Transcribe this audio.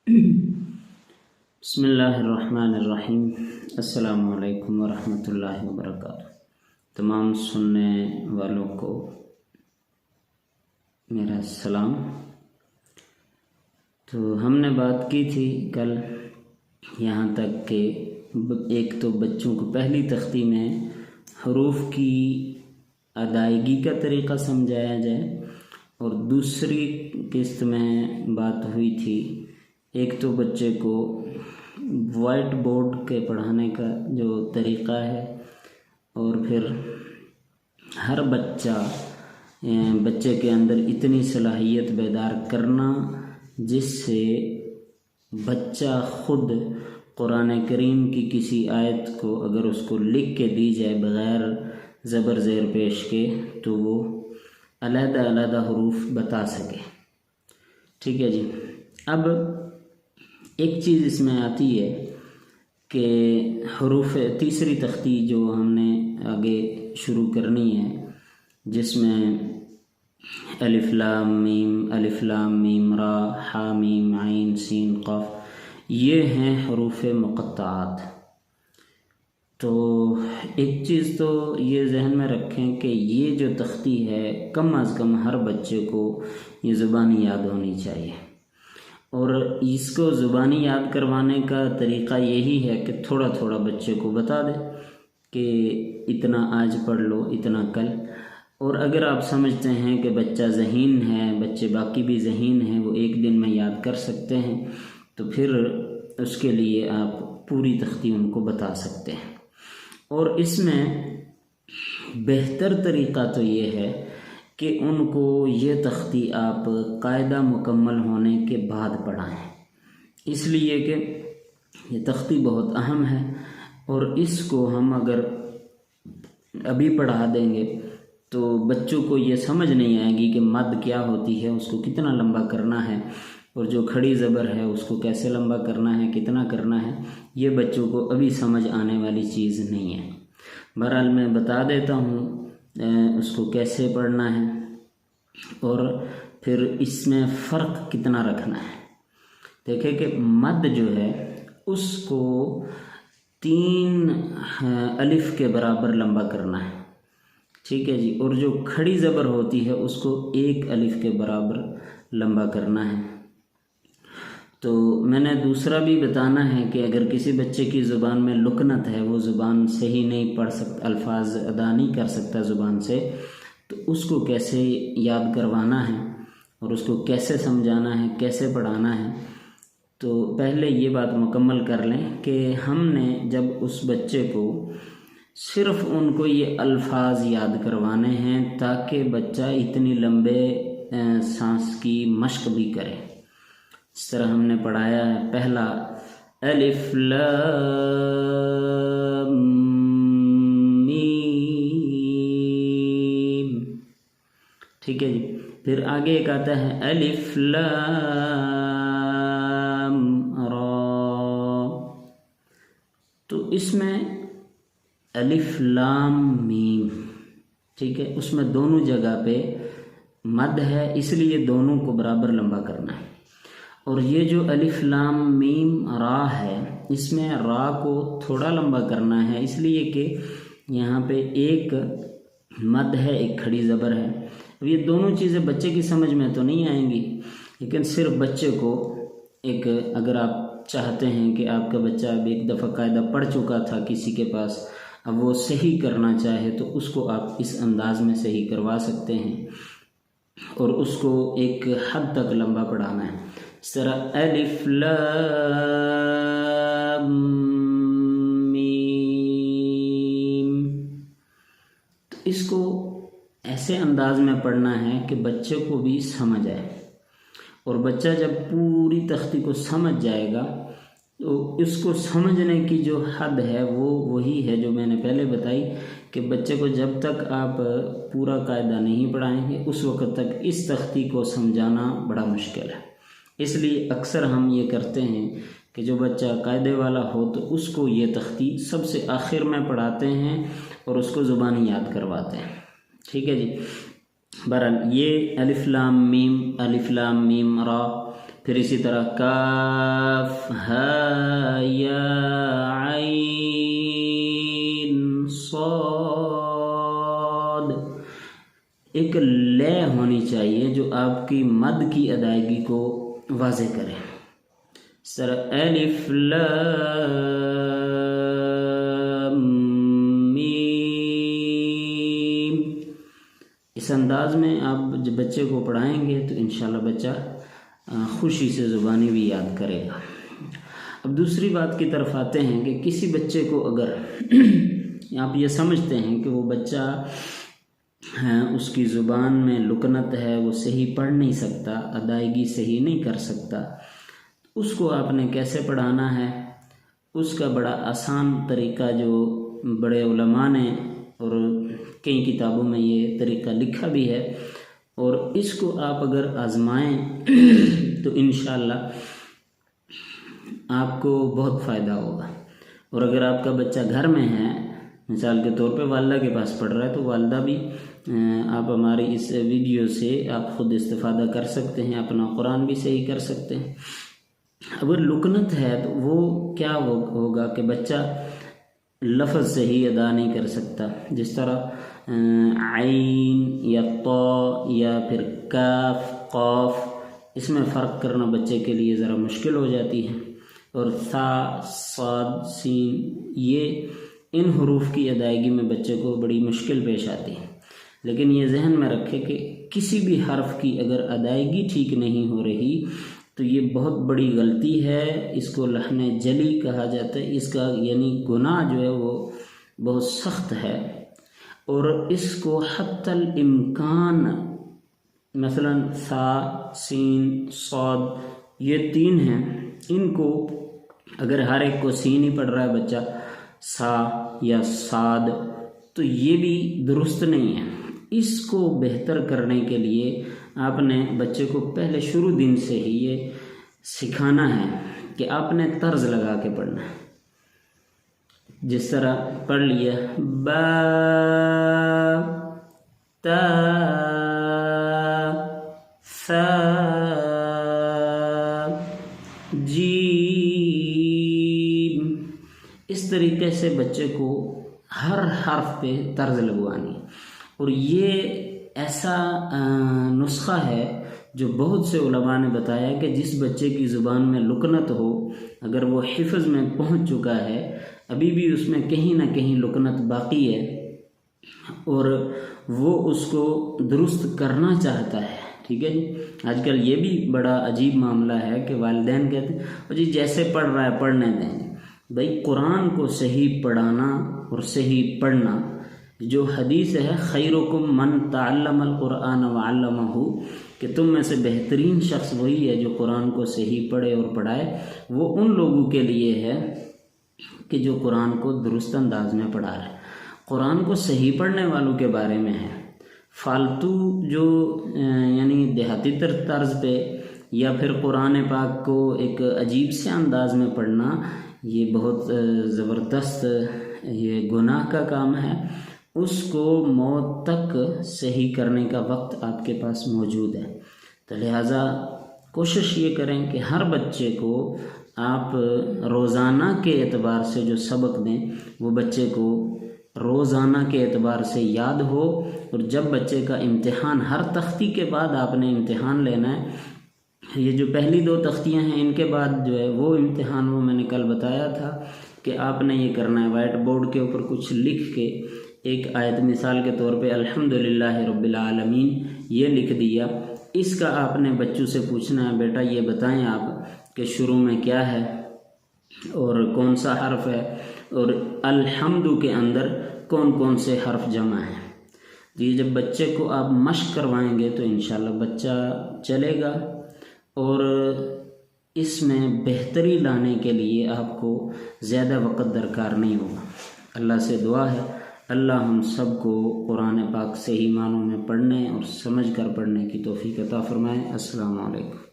بسم اللہ الرحمن الرحیم۔ السلام علیکم ورحمۃ اللہ وبرکاتہ۔ تمام سننے والوں کو میرا سلام۔ تو ہم نے بات کی تھی کل یہاں تک کہ ایک تو بچوں کو پہلی تختی میں حروف کی ادائیگی کا طریقہ سمجھایا جائے، اور دوسری قسط میں بات ہوئی تھی ایک تو بچے کو وائٹ بورڈ کے پڑھانے کا جو طریقہ ہے، اور پھر ہر بچے کے اندر اتنی صلاحیت بیدار کرنا جس سے بچہ خود قرآن کریم کی کسی آیت کو اگر اس کو لکھ کے دی جائے بغیر زبر زیر پیش کے تو وہ علیحدہ علیحدہ حروف بتا سکے۔ ٹھیک ہے جی۔ اب ایک چیز اس میں آتی ہے کہ حروف تیسری تختی جو ہم نے آگے شروع کرنی ہے، جس میں الف لام میم را حا میم عین سین قاف، یہ ہیں حروف مقطعات۔ تو ایک چیز تو یہ ذہن میں رکھیں کہ یہ جو تختی ہے کم از کم ہر بچے کو یہ زبانی یاد ہونی چاہیے، اور اس کو زبانی یاد کروانے کا طریقہ یہی ہے کہ تھوڑا تھوڑا بچے کو بتا دے کہ اتنا آج پڑھ لو، اتنا کل۔ اور اگر آپ سمجھتے ہیں کہ بچہ ذہین ہے، بچے باقی بھی ذہین ہیں، وہ ایک دن میں یاد کر سکتے ہیں، تو پھر اس کے لیے آپ پوری تختی ان کو بتا سکتے ہیں۔ اور اس میں بہتر طریقہ تو یہ ہے کہ ان کو یہ تختی آپ قاعدہ مکمل ہونے کے بعد پڑھائیں، اس لیے کہ یہ تختی بہت اہم ہے، اور اس کو ہم اگر ابھی پڑھا دیں گے تو بچوں کو یہ سمجھ نہیں آئے گی کہ مد کیا ہوتی ہے، اس کو کتنا لمبا کرنا ہے، اور جو کھڑی زبر ہے اس کو کیسے لمبا کرنا ہے، کتنا کرنا ہے، یہ بچوں کو ابھی سمجھ آنے والی چیز نہیں ہے۔ بہرحال میں بتا دیتا ہوں اس کو کیسے پڑھنا ہے، اور پھر اس میں فرق کتنا رکھنا ہے۔ دیکھیں کہ مد جو ہے اس کو 3 الف کے برابر لمبا کرنا ہے، ٹھیک ہے جی، اور جو کھڑی زبر ہوتی ہے اس کو 1 الف کے برابر لمبا کرنا ہے۔ تو میں نے دوسرا بھی بتانا ہے کہ اگر کسی بچے کی زبان میں لکنت ہے، وہ زبان صحیح نہیں پڑھ سکتا، الفاظ ادا نہیں کر سکتا زبان سے، تو اس کو کیسے یاد کروانا ہے اور اس کو کیسے سمجھانا ہے، کیسے پڑھانا ہے۔ تو پہلے یہ بات مکمل کر لیں کہ ہم نے جب اس بچے کو صرف ان کو یہ الفاظ یاد کروانے ہیں تاکہ بچہ اتنی لمبے سانس کی مشق بھی کرے۔ اس طرح ہم نے پڑھایا ہے، پہلا الف لام میم، ٹھیک ہے جی۔ پھر آگے ایک آتا ہے الف لام را، تو اس میں الف لام میم، ٹھیک ہے، اس میں دونوں جگہ پہ مد ہے، اس لیے دونوں کو برابر لمبا کرنا ہے۔ اور یہ جو الف لام میم را ہے، اس میں را کو تھوڑا لمبا کرنا ہے، اس لیے کہ یہاں پہ ایک مد ہے، ایک کھڑی زبر ہے۔ اب یہ دونوں چیزیں بچے کی سمجھ میں تو نہیں آئیں گی، لیکن صرف بچے کو ایک، اگر آپ چاہتے ہیں کہ آپ کا بچہ اب ایک دفعہ قاعدہ پڑھ چکا تھا کسی کے پاس، اب وہ صحیح کرنا چاہے تو اس کو آپ اس انداز میں صحیح کروا سکتے ہیں، اور اس کو ایک حد تک لمبا پڑھانا ہے۔ اس طرح الف لام میم، تو اس کو ایسے انداز میں پڑھنا ہے کہ بچے کو بھی سمجھ آئے، اور بچہ جب پوری تختی کو سمجھ جائے گا تو اس کو سمجھنے کی جو حد ہے وہ وہی ہے جو میں نے پہلے بتائی کہ بچے کو جب تک آپ پورا قاعدہ نہیں پڑھائیں گے اس وقت تک اس تختی کو سمجھانا بڑا مشکل ہے۔ اس لیے اکثر ہم یہ کرتے ہیں کہ جو بچہ قاعدے والا ہو تو اس کو یہ تختی سب سے آخر میں پڑھاتے ہیں اور اس کو زبانی یاد کرواتے ہیں، ٹھیک ہے جی۔ بہرحال یہ الف لام میم را، پھر اسی طرح کاف ہا یا عین صاد، ایک لے ہونی چاہیے جو آپ کی مد کی ادائیگی کو واضح کرے. سر الف لام میم، اس انداز میں آپ جب بچے کو پڑھائیں گے تو انشاءاللہ بچہ خوشی سے زبانی بھی یاد کرے گا. اب دوسری بات کی طرف آتے ہیں کہ کسی بچے کو اگر آپ یہ سمجھتے ہیں کہ وہ بچہ اس کی زبان میں لکنت ہے، وہ صحیح پڑھ نہیں سکتا، ادائیگی صحیح نہیں کر سکتا، اس کو آپ نے کیسے پڑھانا ہے؟ اس کا بڑا آسان طریقہ جو بڑے علماء نے اور کئی کتابوں میں یہ طریقہ لکھا بھی ہے، اور اس کو آپ اگر آزمائیں تو انشاءاللہ آپ کو بہت فائدہ ہوگا. اور اگر آپ کا بچہ گھر میں ہے، مثال کے طور پہ والدہ کے پاس پڑھ رہا ہے، تو والدہ بھی آپ ہماری اس ویڈیو سے آپ خود استفادہ کر سکتے ہیں، اپنا قرآن بھی صحیح کر سکتے ہیں. اگر لکنت ہے تو وہ کیا ہوگا کہ بچہ لفظ صحیح ادا نہیں کر سکتا، جس طرح عین یا طا یا پھر کاف قاف، اس میں فرق کرنا بچے کے لیے ذرا مشکل ہو جاتی ہے. اور ثا صاد سین، یہ ان حروف کی ادائیگی میں بچے کو بڑی مشکل پیش آتی ہے. لیکن یہ ذہن میں رکھے کہ کسی بھی حرف کی اگر ادائیگی ٹھیک نہیں ہو رہی تو یہ بہت بڑی غلطی ہے. اس کو لحن جلی کہا جاتا ہے. اس کا یعنی گناہ جو ہے وہ بہت سخت ہے، اور اس کو حتی الامکان مثلا ثا سین صاد یہ تین ہیں، ان کو اگر ہر ایک کو سین ہی پڑھ رہا ہے بچہ، سا یا صاد، تو یہ بھی درست نہیں ہے. اس کو بہتر کرنے کے لیے آپ نے بچے کو پہلے شروع دن سے ہی یہ سکھانا ہے کہ آپ نے طرز لگا کے پڑھنا ہے. جس طرح پڑھ لیا با تا ثا جیم، اس طریقے سے بچے کو ہر حرف پہ طرز لگوانی ہے. اور یہ ایسا نسخہ ہے جو بہت سے علماء نے بتایا کہ جس بچے کی زبان میں لکنت ہو، اگر وہ حفظ میں پہنچ چکا ہے، ابھی بھی اس میں کہیں نہ کہیں لکنت باقی ہے اور وہ اس کو درست کرنا چاہتا ہے، ٹھیک ہے جی. آج کل یہ بھی بڑا عجیب معاملہ ہے کہ والدین کہتے ہیں جی جیسے پڑھ رہا ہے پڑھنے دیں. بھائی قرآن کو صحیح پڑھانا اور صحیح پڑھنا، جو حدیث ہے خیرکم من تعلم القرآن وعلمہ، کہ تم میں سے بہترین شخص وہی ہے جو قرآن کو صحیح پڑھے اور پڑھائے. وہ ان لوگوں کے لیے ہے کہ جو قرآن کو درست انداز میں پڑھا رہے. قرآن کو صحیح پڑھنے والوں کے بارے میں ہے. فالتو جو یعنی دیہاتی طرز پہ یا پھر قرآن پاک کو ایک عجیب سے انداز میں پڑھنا، یہ بہت زبردست یہ گناہ کا کام ہے. اس کو موت تک صحیح کرنے کا وقت آپ کے پاس موجود ہے. تو لہٰذا کوشش یہ کریں کہ ہر بچے کو آپ روزانہ کے اعتبار سے جو سبق دیں وہ بچے کو روزانہ کے اعتبار سے یاد ہو. اور جب بچے کا امتحان، ہر تختی کے بعد آپ نے امتحان لینا ہے. یہ جو پہلی 2 تختیاں ہیں ان کے بعد جو ہے وہ امتحان، وہ میں نے کل بتایا تھا کہ آپ نے یہ کرنا ہے، وائٹ بورڈ کے اوپر کچھ لکھ کے ایک آیت مثال کے طور پہ الحمدللہ رب العالمین یہ لکھ دیا. اس کا آپ نے بچوں سے پوچھنا ہے بیٹا یہ بتائیں آپ کہ شروع میں کیا ہے اور کون سا حرف ہے، اور الحمد کے اندر کون کون سے حرف جمع ہیں. یہ جب بچے کو آپ مشق کروائیں گے تو انشاءاللہ بچہ چلے گا. اور اس میں بہتری لانے کے لیے آپ کو زیادہ وقت درکار نہیں ہوگا. اللہ سے دعا ہے اللہ ہم سب کو قرآن پاک صحیح معنوں میں پڑھنے اور سمجھ کر پڑھنے کی توفیق عطا فرمائے. السلام علیکم.